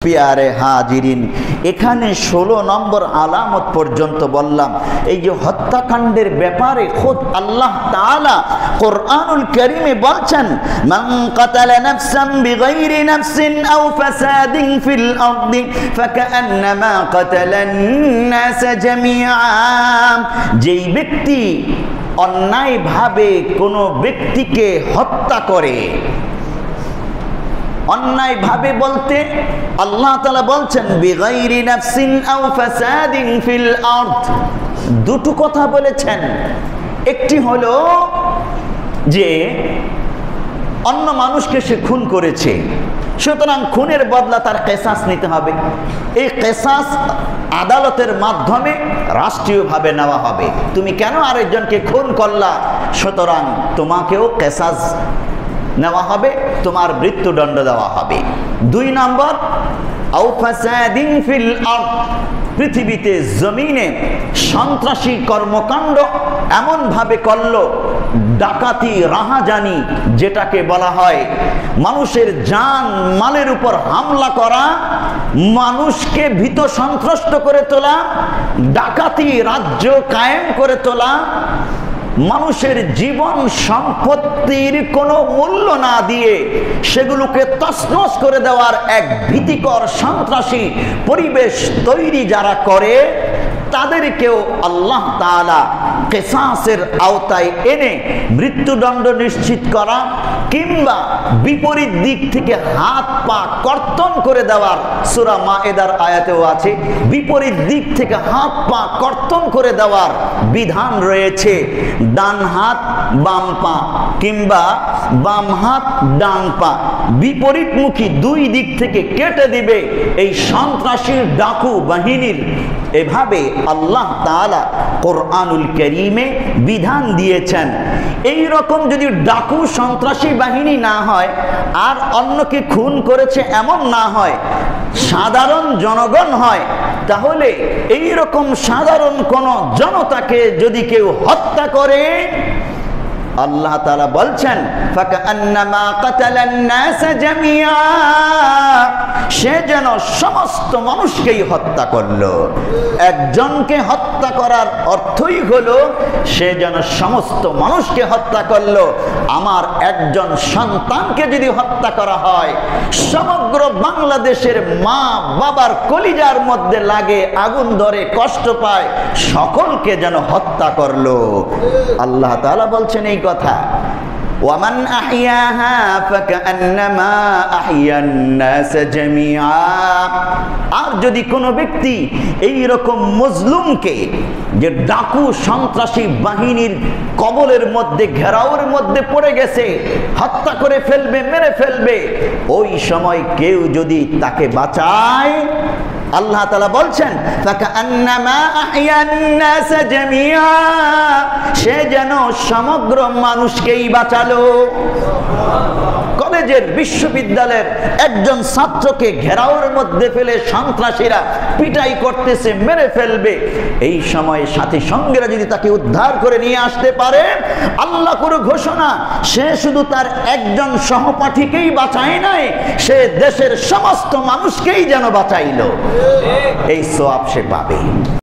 পিয়ারে হাজিরিন, এখানে 16 নম্বর আলামত পর্যন্ত বললাম। এই যে হত্যাকাণ্ডের ব্যাপারে খোদ আল্লাহ তাআলা কোরআনুল কারীমে বলছেন, মান কাতালা নাফসান বিগাইরি নাফসিন আও ফাসাদিন ফিল আরদি ফাকান্নামা কাতালান নাস জামিআ। যেই ব্যক্তি অন্যায়ভাবে কোনো ব্যক্তিকে হত্যা করে, অন্যায়ভাবে বলতে আল্লাহ তাআলা বলছেন বিগাইরি নাফসিন আও ফাসাদিন ফিল আরদ, দুটো কথা বলেছেন। একটি হলো যে অন্য মানুষকে সে খুন করেছে, সুতরাং খুনের বদলা তার কিসাস নিতে হবে। এই কিসাস আদালতের মাধ্যমে রাষ্ট্রীয়ভাবে নেওয়া হবে। তুমি কেন আরেকজনকে খুন করলা, সুতরাং তোমাকেও কিসাস নেওয়া হবে, তোমার মৃত্যুদণ্ড দেওয়া হবে। 2 নম্বর, আও ফাসাদিন ফিল আরদ, পৃথিবীতে জমিনে সন্ত্রাসী কর্মকাণ্ড এমন ভাবে করলো, ডাকাতি রাহাজানি যেটাকে বলা হয়, মানুষের জান মালের উপর হামলা করা, মানুষকে ভীত সন্ত্রস্ত করে তোলা, ডাকাতি রাজ্য কায়েম করে তোলা, মানুষের জীবন সম্পত্তির কোনো মূল্য না দিয়ে সেগুলোকে তছনছ করে দেওয়ার এক ভীতিকর সন্ত্রাসী পরিবেশ তৈরি যারা করে, তাদেরকেও আল্লাহ তাআলা কিসাসের আওতায় এনে মৃত্যুদণ্ড নিশ্চিত করা কিংবা বিপরীত দিক থেকে হাত পা কর্তন করে দেওয়ার, সূরা মায়েদার আয়াতেও আছে, বিপরীত দিক থেকে হাত পা কর্তন করে দেওয়ার বিধান রয়েছে। ডান হাত বাম পা কিংবা বাম হাত ডান পা বিপরীতমুখী 2 দিক থেকে কেটে দিবে এই সন্ত্রাসী ডাকু বাহিনীর। এভাবে আল্লাহ তাআলা কোরআনুল কারীমে বিধান দিয়েছেন। এই রকম যদি ডাকু সন্ত্রাসী বাহিনী না হয় আর অন্যকে খুন করেছে এমন না হয়, সাধারণ জনগণ হয়, তাহলে এই রকম সাধারণ কোন জনতাকে যদি কেউ হত্যা করে, আল্লাহ তাআলা বলছেন ফাকান্নামা কাতালান নাস জামিআ, সে যেন সমস্ত মানুষকেই হত্যা করলো। একজনকে হত্যা করার অর্থই হলো সে যেন সমস্ত মানুষকে হত্যা করলো। আমার একজন সন্তানকে যদি হত্যা করা হয়, সমগ্র বাংলাদেশের মা বাবার কলিজার মধ্যে লাগে, আগুন ধরে, কষ্ট পায়, সকলকে যেন হত্যা করলো। আল্লাহ তাআলা বলছেন এই কথা, ওয়ামান আহইয়াহা ফাকান্নামা আহইয়ান নাস জামিআ। আর যদি কোনো ব্যক্তি এই রকম মজলুমকে, যে ডাকু সন্ত্রাসী বাহিনীর কবলের মধ্যে, ঘেরাওয়ের মধ্যে পড়ে গেছে, হত্যা করে ফেলবে, মেরে ফেলবে, ওই সময় কেউ যদি তাকে বাঁচায়, আল্লাহ তাআলা বলছেন ফাকান্নামা আহইয়ান নাস জামিআ, সে যেন সমগ্র মানুষকেই বাঁচালো। কলেজের, বিশ্ববিদ্যালয়ের একজন ছাত্রকে ঘেরাওয়ের মধ্যে ফেলে সন্ত্রাসীরা পিটাই করতেছে, মেরে ফেলবে, এই সময় সাথী সঙ্গীরা যদি তাকে উদ্ধার করে নিয়ে আসতে পারে, আল্লাহ করে ঘোষণা, সে শুধু তার একজন সহপাঠীকেই বাঁচায় নাই, সে দেশের সমস্ত মানুষকেই যেন বাঁচাইলো। এই সওয়াব সে পাবে।